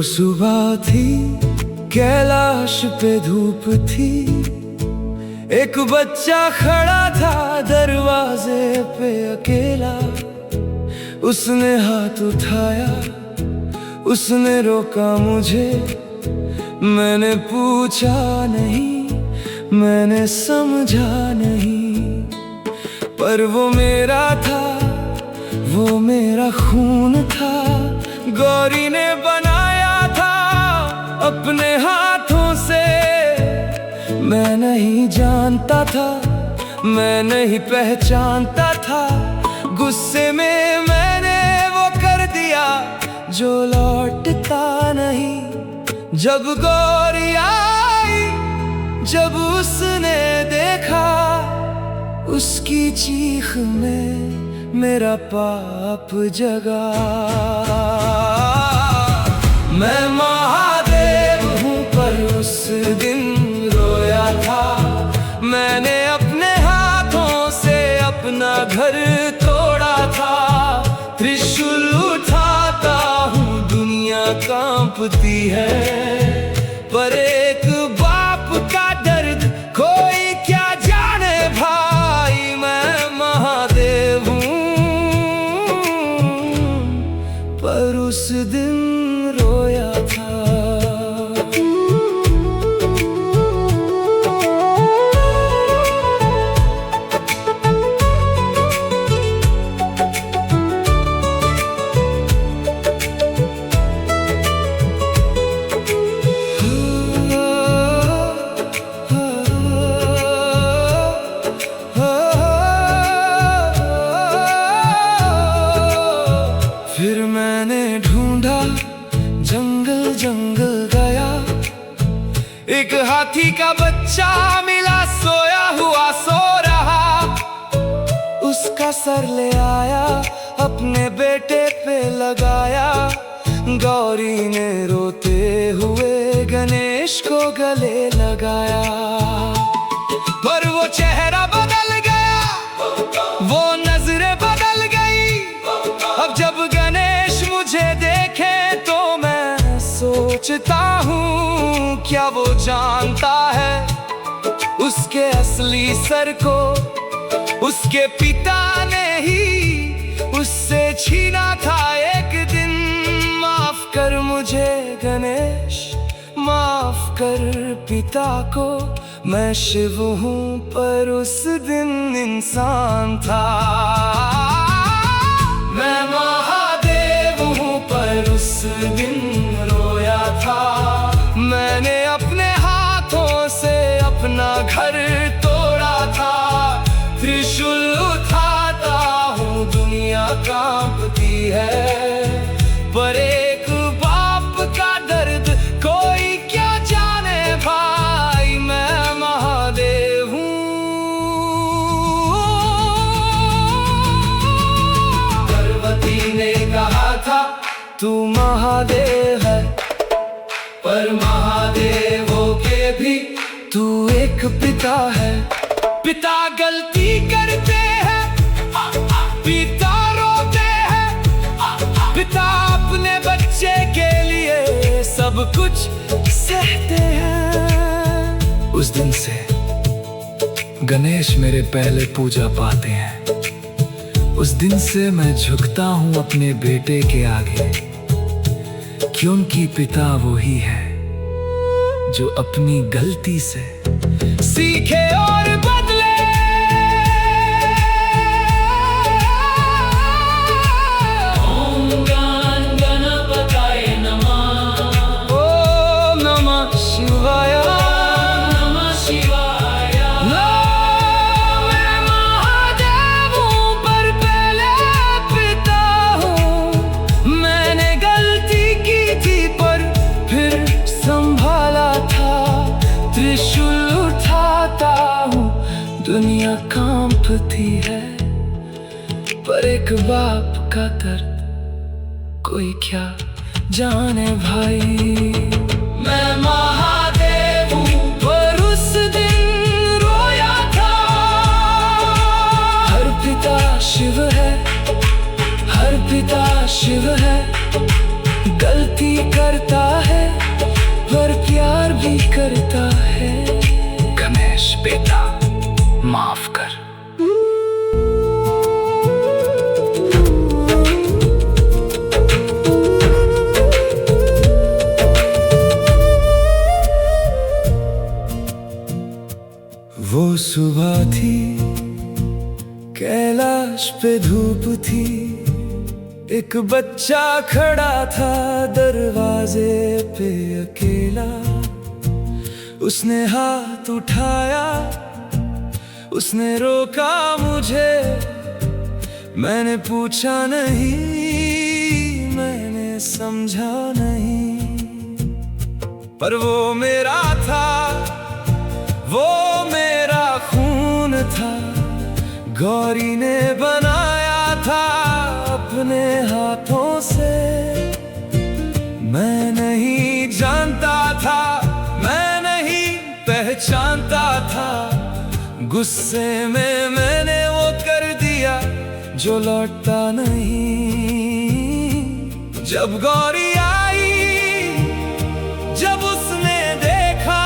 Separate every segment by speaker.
Speaker 1: वो सुबह थी, कैलाश पे धूप थी। एक बच्चा खड़ा था दरवाजे पे अकेला। उसने हाथ उठाया, उसने रोका मुझे। मैंने पूछा नहीं, मैंने समझा नहीं, पर वो मेरा था, वो मेरा खून था। गौरी ने बनाया था अपने हाथों से। मैं नहीं जानता था, मैं नहीं पहचानता था। गुस्से में मैंने वो कर दिया जो लौटता नहीं। जब गौरी आई, जब उसने देखा, उसकी चीख में मेरा पाप जगा। मैं महादेव हूँ पर उस दिन रोया था। मैंने अपने हाथों से अपना घर तोड़ा था। त्रिशूल उठाता हूँ, दुनिया कांपती है, पर एक बाप का दर्द कोई क्या जाने भाई। मैं महादेव हूँ पर उस दिन रोया था। फिर मैंने ढूंढा, जंगल जंगल गया। एक हाथी का बच्चा मिला, सोया हुआ सो रहा। उसका सर ले आया, अपने बेटे पे लगाया। गौरी ने रोते हुए गणेश को गले लगाया। पर वो चेहरा बदल गया, वो नजरें बदल गई। अब जब गणेश मुझे देखे तो मैं सोचता हूँ, क्या वो जानता है उसके असली सर को उसके पिता ने ही उससे छीना था एक दिन। माफ कर मुझे गणेश, माफ कर पिता को। मैं शिव हूँ पर उस दिन इंसान था। मैं महादेव हूँ पर उस दिन रोया था। मैंने अपने हाथों से अपना घर तोड़ा था। त्रिशूल उठाता हूँ, दुनिया कांपती है, पर एक बाप का दर्द कोई क्या जाने भाई। मैं महादेव हूँ। पार्वती ने कहा था तू महादेव है, पर महादेवों के भी तू एक पिता है। पिता गलती करते हैं, पिता रोते हैं, पिता अपने बच्चे के लिए सब कुछ सहते हैं। उस दिन से गणेश मेरे पहले पूजा पाते हैं। उस दिन से मैं झुकता हूँ अपने बेटे के आगे, क्योंकि पिता वो ही है जो अपनी गलती से सीखे और बदले। ओम गणपतये नमः, ओम नमः शिवाय, ओम नमः शिवाय। मैं महादेव हूँ पर पहले पिता हूँ। मैंने गलती की थी पर फिर संभाला था। त्रिशूल उठाता हूँ, दुनिया कांपती है, पर एक बाप का दर्द कोई क्या जाने भाई। मैं महादेव हूँ पर उस दिन रोया था। हर पिता शिव है, हर पिता शिव है, गलती करता है पर प्यार भी करता है। गणेश बेटा माफ कर। वो सुबह थी, कैलाश पे धूप थी, एक बच्चा खड़ा था दरवाजे पे अकेला। उसने हाथ उठाया, उसने रोका मुझे, मैंने पूछा नहीं, मैंने समझा नहीं, पर वो मेरा था, वो मेरा खून था, गौरी ने बनाया था अपने हाथों से। मैं नहीं जानता था, मैं नहीं पहचानता था, गुस्से में मैंने वो कर दिया जो लौटता नहीं। जब गौरी आई, जब उसने देखा,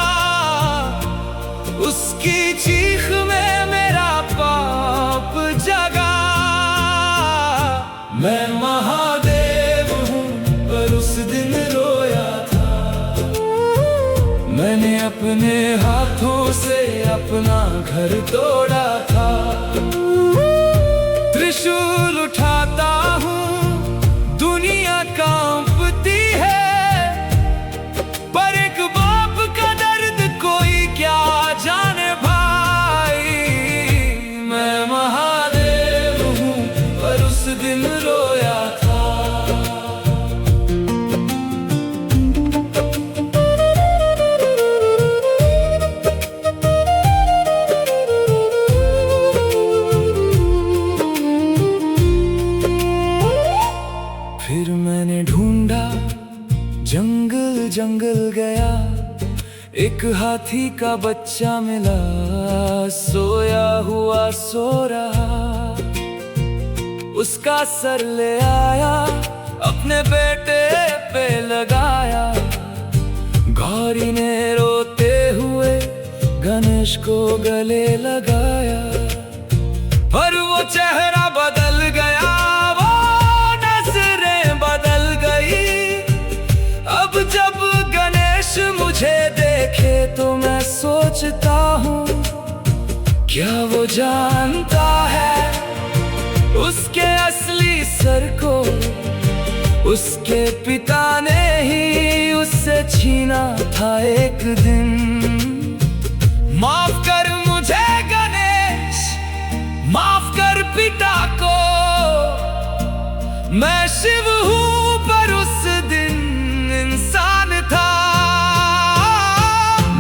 Speaker 1: उसकी चीख में मेरा पाप जगा। मैं महादेव हूँ पर उस दिन रोया था, मैंने अपने हाथों से अपना घर तोड़ा था। त्रिशूल उठाता हूँ, दुनिया कांपती है, पर एक बाप का दर्द कोई क्या जाने भाई। मैं महादेव हूँ पर उस दिन रोया था। फिर मैंने ढूंढा, जंगल जंगल गया, एक हाथी का बच्चा मिला, सोया हुआ सो रहा। उसका सर ले आया, अपने बेटे पे लगाया। गौरी ने रोते हुए गणेश को गले लगाया, पर वो चेहरा बदल गया, वो नजरें बदल गई। अब जब गणेश मुझे देखे तो मैं सोचता हूँ, क्या वो जानता है उसके असली सर को उसके पिता ने ही उससे छीना था एक दिन। माफ कर मुझे गणेश, माफ कर पिता को, मैं शिव हूँ पर उस दिन इंसान था।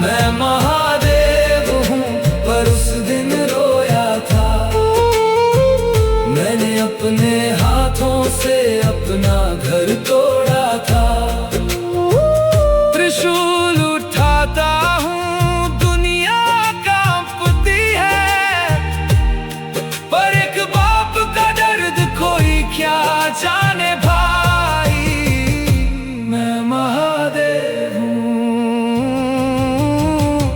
Speaker 1: मैं महादेव हूँ पर उस दिन रोया था, मैंने अपने हाथों से अपना घर तोड़ा था। त्रिशूल उठाता हूँ, दुनिया कांपती है, पर एक बाप का दर्द कोई क्या जाने भाई। मैं महादेव हूँ।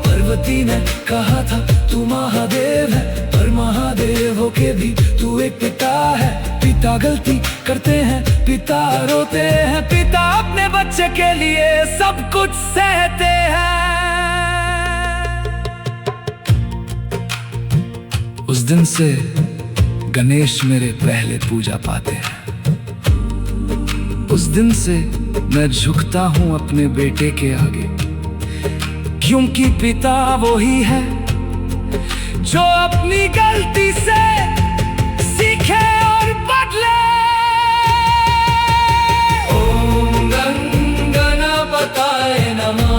Speaker 1: पार्वती ने कहा था तू महादेव है, पर महादेव होके भी तू एक पिता है। पिता गलती करते हैं, पिता रोते हैं, पिता अपने बच्चे के लिए सब कुछ सहते हैं। उस दिन से गणेश मेरे पहले पूजा पाते हैं। उस दिन से मैं झुकता हूँ अपने बेटे के आगे, क्योंकि पिता वो ही है जो अपनी गलती से सीखे और बदले। ओम गणपताय नमः,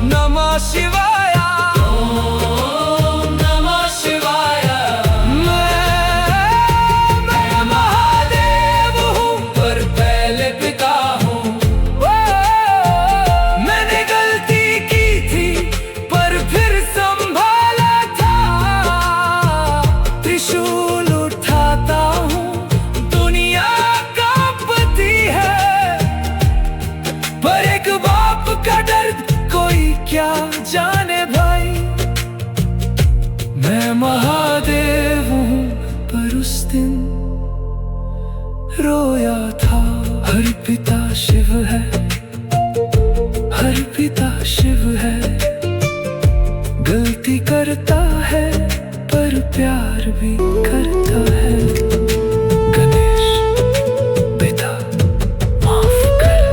Speaker 1: नमः शिवाय, ओम नमः शिवाय। मैं महादेव हूँ पर पहले पिता हूँ। मैंने गलती की थी पर फिर संभाला था। पर भी करता है। गणेश पिता माफ कर।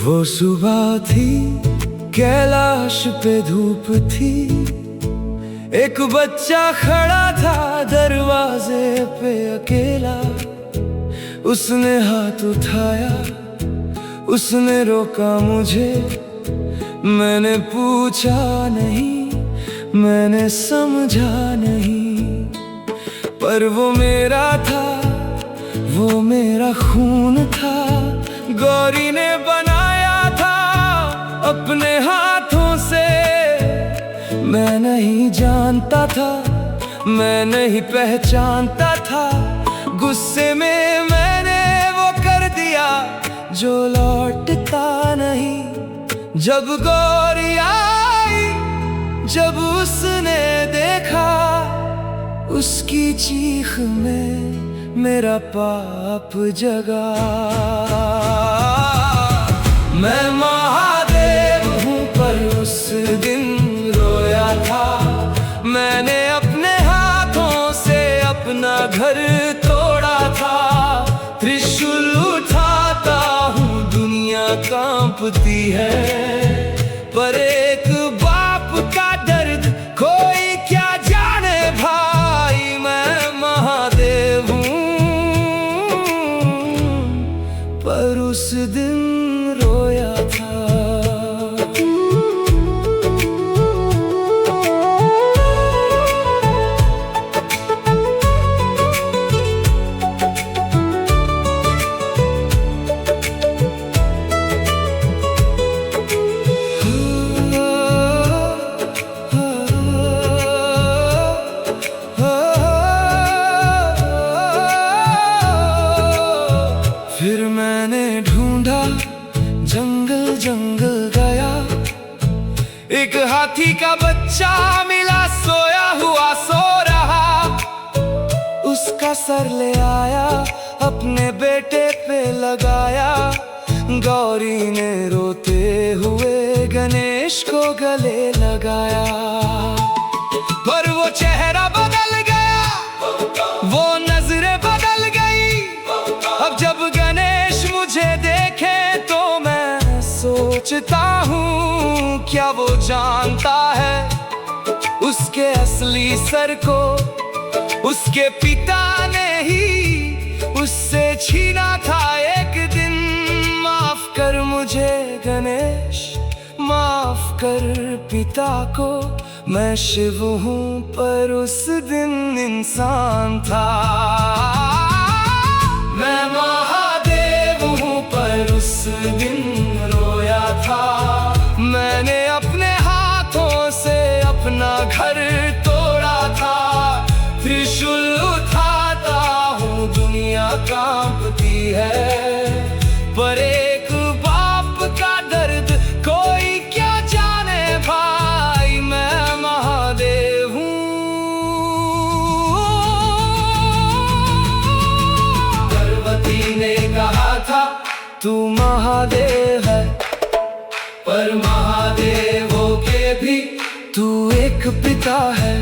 Speaker 1: वो सुबह थी, कैलाश पे धूप थी, एक बच्चा खड़ा था दरवाजे पे अकेला। उसने हाथ उठाया, उसने रोका मुझे। मैंने पूछा नहीं, मैंने समझा नहीं, पर वो मेरा था, वो मेरा खून था। गौरी ने बनाया था अपने हाथों से। मैं नहीं जानता था, मैं नहीं पहचानता था। गुस्से में मैंने वो कर दिया जो लौटता नहीं। जब गौरी आई, जब उसने देखा, उसकी चीख में मेरा पाप जगा। मैं महादेव हूँ पर उस दिन रोया था। मैंने अपने हाथों से अपना घर तोड़ा था। त्रिशूल उठाता हूँ, दुनिया कांपती है, पर एक बाप का दर्द कोई क्या जाने भाई। मैं महादेव हूँ पर उस दिन रोया था। फिर मैंने ढूंढा, जंगल जंगल गया, एक हाथी का बच्चा मिला, सोया हुआ सो रहा। उसका सर ले आया, अपने बेटे पे लगाया। गौरी ने रोते हुए गणेश को गले लगाया। पर वो चेहरा बदल गया, वो नजरें बदल गई। अब जब गणेश मुझे देखे तो मैं सोचता हूँ, क्या वो जानता है उसके असली सर को उसके पिता ने ही उससे छीना था एक दिन। माफ कर मुझे गणेश, माफ कर पिता को। मैं शिव हूँ पर उस दिन इंसान था। मैं महादेव हूँ पर उस दिन रोया था। मैंने अपने हाथों से अपना घर तोड़ा था। त्रिशूल उठाता हूँ, दुनिया कांपती है, पर एक बाप का दर्द कोई क्या जाने भाई। मैं महादेव हूँ। पार्वती ने कहा था तू महादेव है, पर महादेवों के भी तू एक पिता है।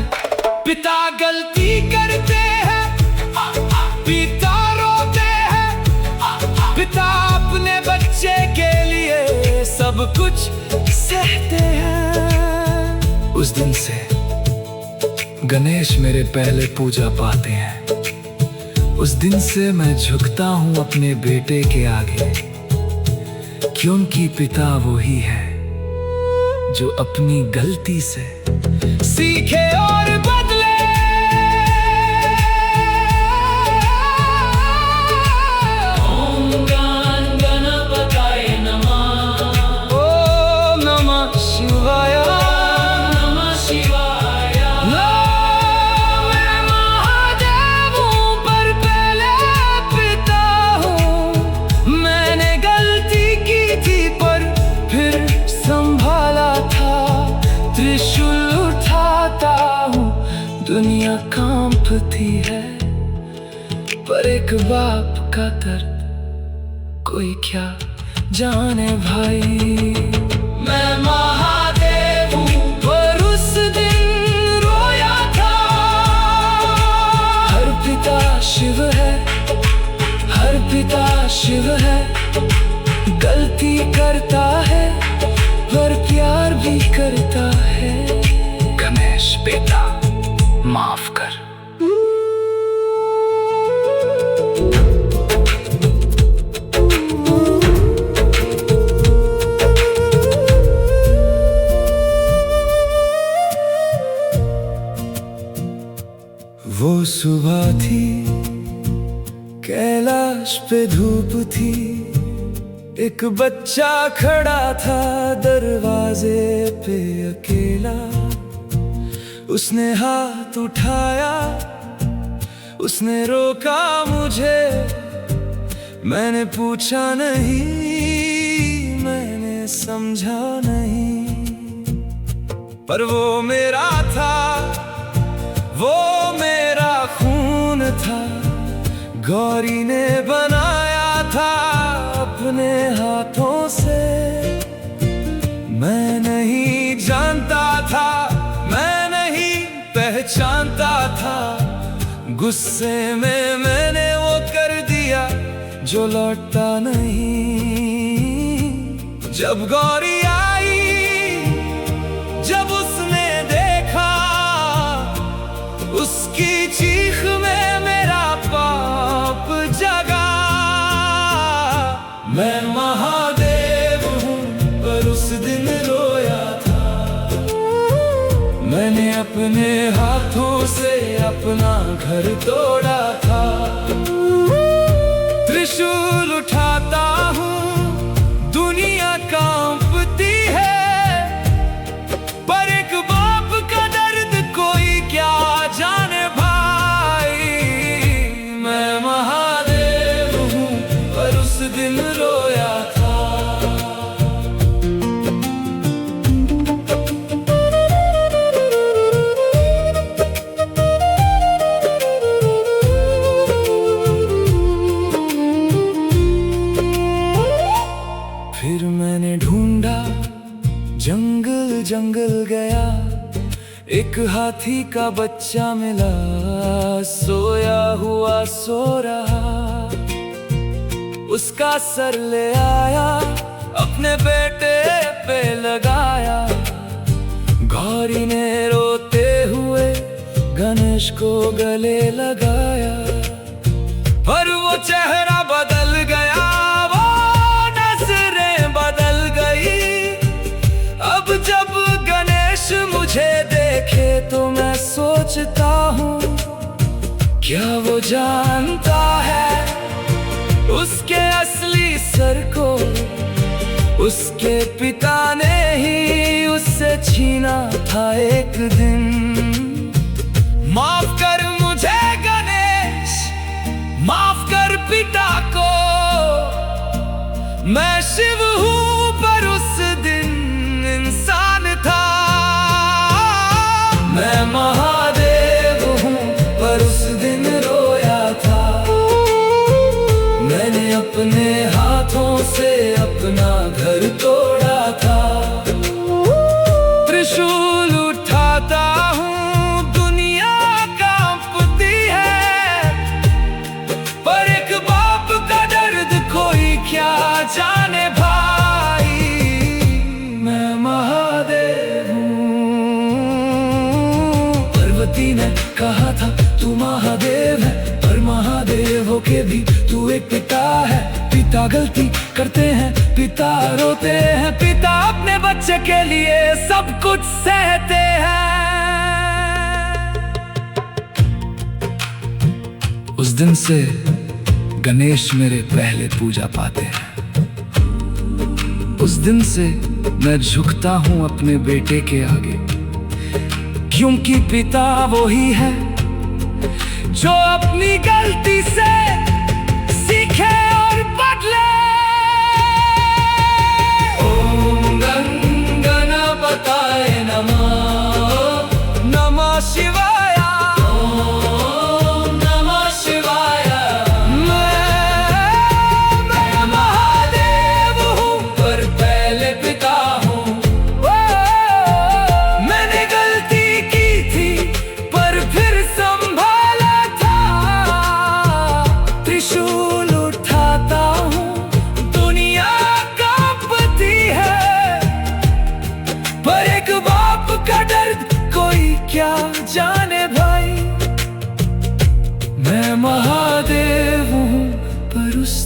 Speaker 1: पिता गलती करते हैं, पिता रोते हैं, पिता अपने बच्चे के लिए सब कुछ सहते हैं। उस दिन से गणेश मेरे पहले पूजा पाते हैं। उस दिन से मैं झुकता हूँ अपने बेटे के आगे, क्योंकि पिता वो ही है जो अपनी गलती से सीखे और बदले। ओम गणपताय नमः। ओम नमः शिवाय। नमः शिवाय। मैं महादेव हूँ पर पहले पिता हूँ। मैंने गलती की थी पर फिर संभाला था। त्रिशूल उठाता हूँ, तड़पती है, पर एक बाप का दर्द कोई क्या जाने भाई। मैं महादेव हूँ पर उस दिन रोया था। हर पिता शिव है, हर पिता शिव है। गलती करता है पर प्यार भी करता है। गणेश बेटा माफ कर। वो सुबह थी, कैलाश पे धूप थी। एक बच्चा खड़ा था दरवाजे पे अकेला। उसने हाथ उठाया, उसने रोका मुझे। मैंने पूछा नहीं, मैंने समझा नहीं, पर वो मेरा था, वो मेरा खून था। गौरी ने बनाया था अपने हाथों से। मैं नहीं जानता था, मैं नहीं पहचानता था। गुस्से में मैंने वो कर दिया जो लौटता नहीं। जब गौरी आई, जब उसने देखा, उसकी चीख में मेरा पाप जगा। मैं महादेव हूँ पर उस दिन रोया था। मैंने अपने हाथों से अपना घर तोड़ा था। त्रिशूल उठाता हूँ, दुनिया कांपती है, पर एक बाप का दर्द कोई क्या जाने भाई। मैं महादेव हूँ पर उस दिन रोया था। फिर मैंने ढूंढा, जंगल जंगल गया। एक हाथी का बच्चा मिला, सोया हुआ सो रहा। उसका सर ले आया, अपने बेटे पे लगाया। गौरी ने रोते हुए गणेश को गले लगाया। पर वो चेहरा बदल गया, वो नजरें बदल गई। अब जब गणेश मुझे देखे तो मैं सोचता हूँ, क्या वो जानता है उसके असली सर को उसके पिता ने ही उससे छीना था एक दिन। माफ कर मुझे गणेश, माफ कर पिता को। मैं शिव हूँ पर उस दिन इंसान था। मैं महादेव हूँ पर उस दिन रोया था। मैंने अपने हाथों से अपना घर तोड़ा था। त्रिशूल उठाता हूँ, दुनिया कांपती है, पर एक बाप का दर्द कोई क्या जाने भाई। मैं महादेव हूँ। पार्वती ने कहा था तू महादेव है, पर महादेव होके भी तू एक पिता है। पिता गलती करते हैं, पिता रोते हैं, पिता अपने बच्चे के लिए सब कुछ सहते हैं। उस दिन से गणेश मेरे पहले पूजा पाते हैं। उस दिन से मैं झुकता हूँ अपने बेटे के आगे, क्योंकि पिता वो ही है जो अपनी गलती से सीखे और बदले। ओम गणपताय नमः, नमः शिवाय।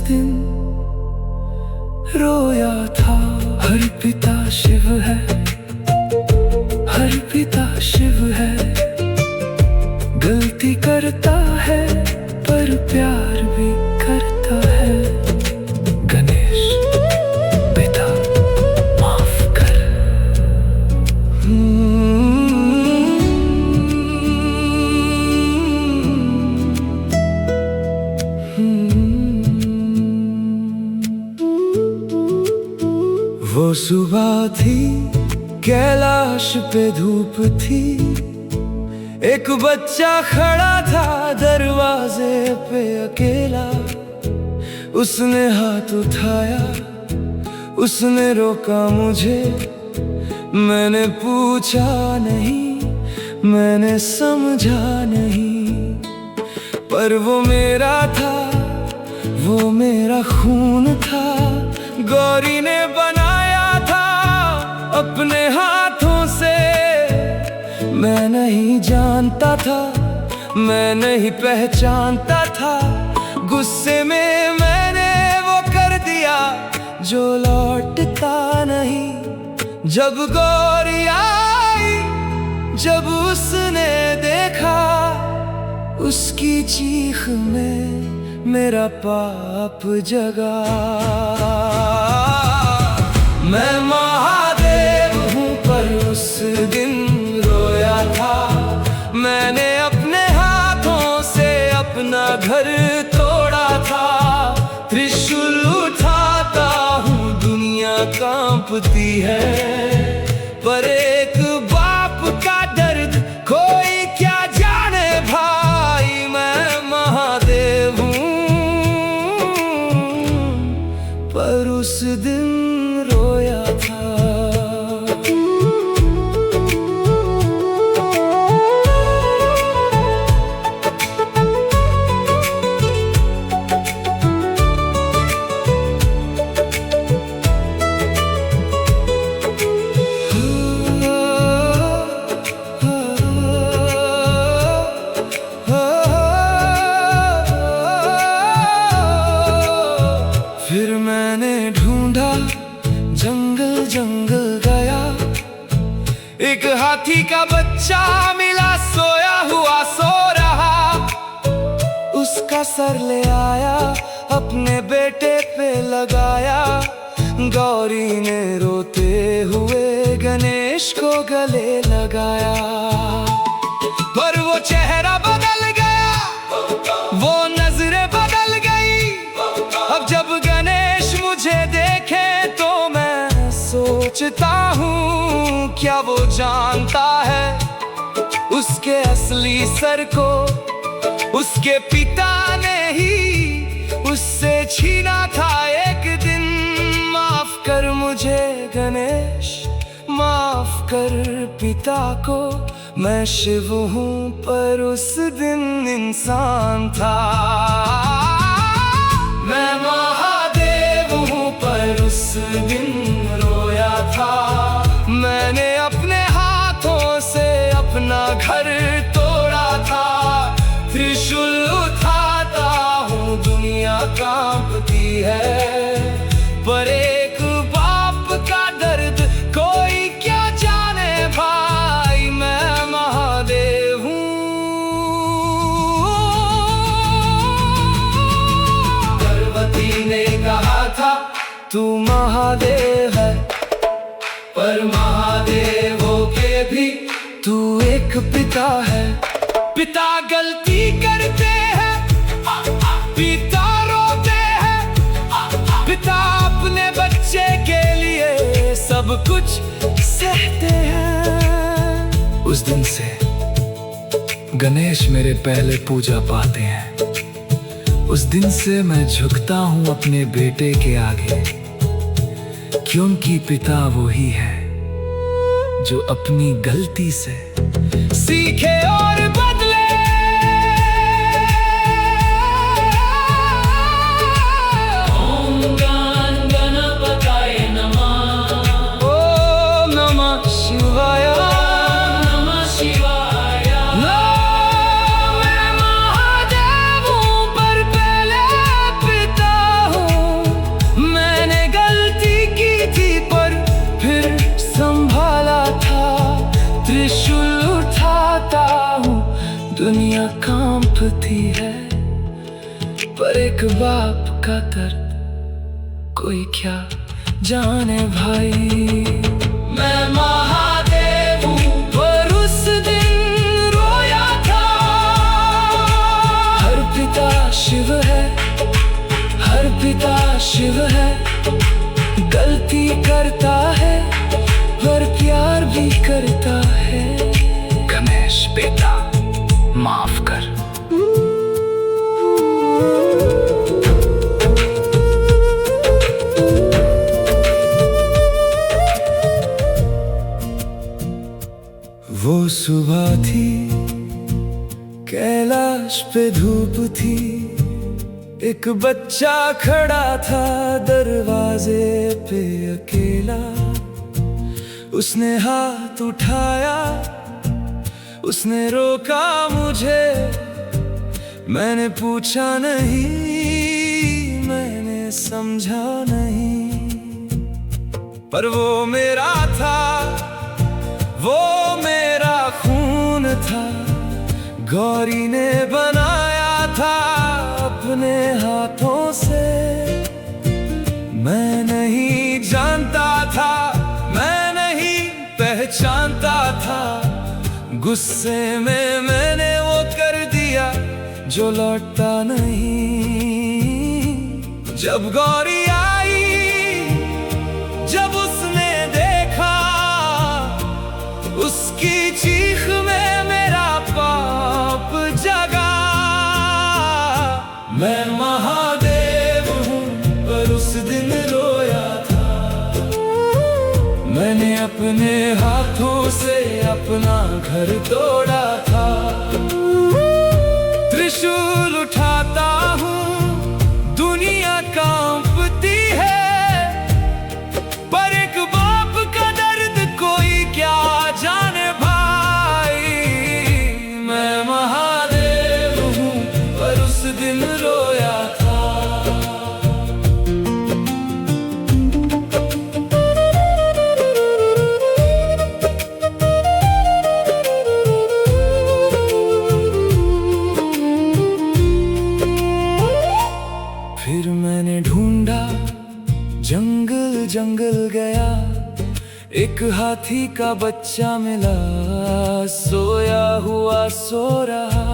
Speaker 1: दिन रोया था। हर पिता शिव है, हर पिता शिव है। गलती करता है पर प्यार भी करता है। गणेश पिता माफ कर। वो सुबह थी, कैलाश पे धूप थी। एक बच्चा खड़ा था दरवाजे पे अकेला। उसने हाथ उठाया, उसने रोका मुझे। मैंने पूछा नहीं, मैंने समझा नहीं। पर वो मेरा था, वो मेरा खून था। गौरी ने बनाया था अपने हाथों से। मैं नहीं जानता था, मैं नहीं पहचानता था। गुस्से में मैंने वो कर दिया जो लौटता नहीं। जब गौरी आई, जब उसने देखा, उसकी चीख में मेरा पाप जगा। मैं महादेव हूँ पर उस दिन रोया था। मैंने अपने हाथों से अपना घर तोड़ा था। त्रिशूल उठाता हूँ, दुनिया कांपती है। पर एक बाप का दर्द कोई क्या जाने भाई। मैं महादेव हूँ पर उस दिन रोया था। फिर मैंने ढूंढा, जंगल जंगल गया। एक हाथी का बच्चा मिला, सोया हुआ सो रहा। उसका सर ले आया, अपने बेटे पे लगाया। गौरी ने रोते हुए गणेश को गले लगाया। पर वो चेहरा बदल गया, वो नजरें बदल गई। अब जब गणेश मुझे देखे तो मैं सोचता हूँ, क्या वो जानता है उसके असली सर को उसके पिता ने ही उससे छीना था एक दिन। माफ कर मुझे गणेश, माफ कर पिता को। मैं शिव हूँ पर उस दिन इंसान था। मैं महादेव हूँ पर उस दिन रोया था। मैंने अपने हाथों से अपना घर तोड़ा था। त्रिशूल उठाता हूँ, दुनिया कांपती है। पर एक बाप का दर्द कोई क्या जाने भाई। मैं महादेव हूँ। पार्वती ने कहा था तू महादेव है, पर महादेवों के भी तू एक पिता है। पिता गलती करते हैं, पिता रोते हैं। पिता अपने बच्चे के लिए सब कुछ सहते हैं। उस दिन से गणेश मेरे पहले पूजा पाते हैं। उस दिन से मैं झुकता हूँ अपने बेटे के आगे, क्योंकि पिता वो ही है जो अपनी गलती से सीखे और बदले। ओम गणपतये नमः। ओम नमः शिवाय। नमः शिवाय। मैं महादेव हूँ पर पहले पिता हूँ। कांपती है, पर एक बाप का दर्द कोई क्या जाने भाई। मैं महादेव हूँ पर उस दिन रोया था। हर पिता शिव है, हर पिता शिव है। गलती करता है पर प्यार भी करता है। गणेश बेटा माफ कर। वो सुबह थी, कैलाश पे धूप थी। एक बच्चा खड़ा था दरवाजे पे अकेला। उसने हाथ उठाया, उसने रोका मुझे। मैंने पूछा नहीं, मैंने समझा नहीं, पर वो मेरा था, वो मेरा खून था। गौरी ने बनाया था अपने हाथों से। मैं नहीं जानता था, मैं नहीं पहचानता था। गुस्से में मैंने वो कर दिया जो लौटता नहीं। जब गौरी आई, जब उसने देखा, उसकी चीख में मेरा पाप जगा। मैं महादेव हूँ पर उस दिन रोया था। मैंने अपने हाथों से अपना घर तोड़ा था। त्रिशूल उठाता हूँ, दुनिया कांपती है, पर एक बाप का दर्द कोई क्या जाने भाई। मैं महादेव हूँ पर उस दिन रोया था। फिर मैंने ढूंढा, जंगल जंगल गया। एक हाथी का बच्चा मिला, सोया हुआ सो रहा।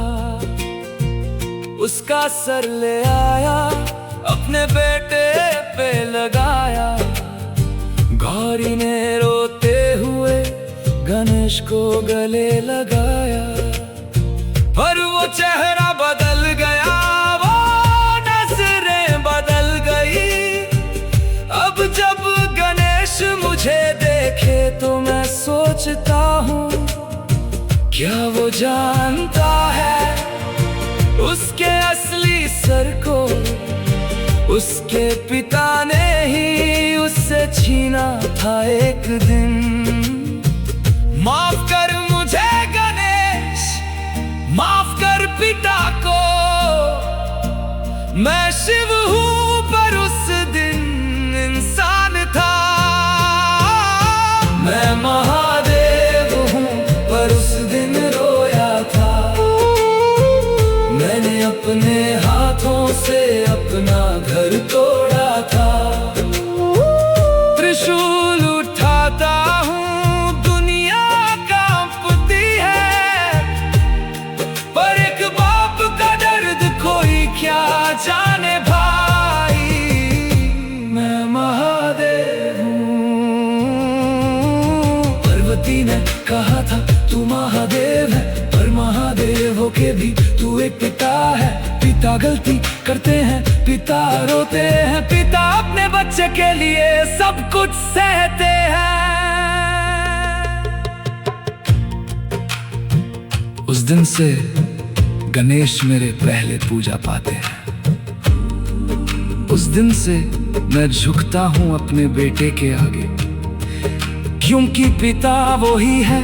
Speaker 1: उसका सर ले आया, अपने बेटे पे लगाया। गौरी ने रोते हुए गणेश को गले लगाया। पर वो चेहरा बदल गया, वो नजरें बदल गई। अब जब गणेश मुझे देखे तो मैं सोचता हूँ, क्या वो जानता है उसके असली सर को उसके पिता ने ही उससे छीना था एक दिन। माफ कर मुझे गणेश, माफ कर पिता को। मैं शिव हूँ पर उस दिन इंसान था। मैं महादेव हूँ पर उस दिन रोया था। मैंने अपने हाथों से अपना घर तोड़ा था। त्रिशूल उठाता हूँ, दुनिया कांपती है, पर एक बाप का दर्द कोई क्या जाने भाई। मैं महादेव हूँ। पार्वती ने कहा था तू महादेव है, पर महादेव होके भी तू एक पिता है। पिता गलती करते हैं, पिता रोते हैं, पिता अपने बच्चे के लिए सब कुछ सहते हैं। उस दिन से गणेश मेरे पहले पूजा पाते हैं। उस दिन से मैं झुकता हूँ अपने बेटे के आगे, क्योंकि पिता वो ही है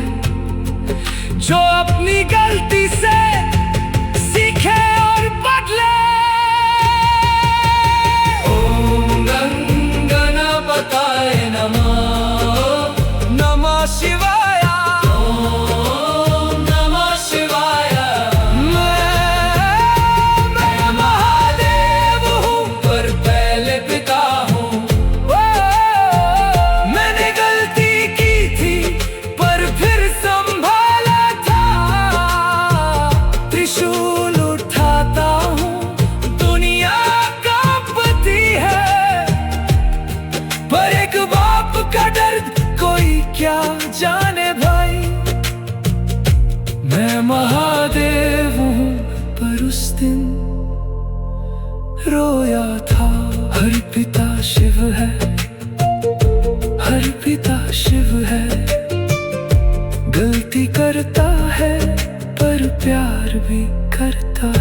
Speaker 1: जो अपनी गलती से सीखे और बदले। ओम गणपताय नमः, नमः शिवाय, ओम नमः शिवाय। मैं दिन रोया था। हर पिता शिव है, हर पिता शिव है। गलती करता है पर प्यार भी करता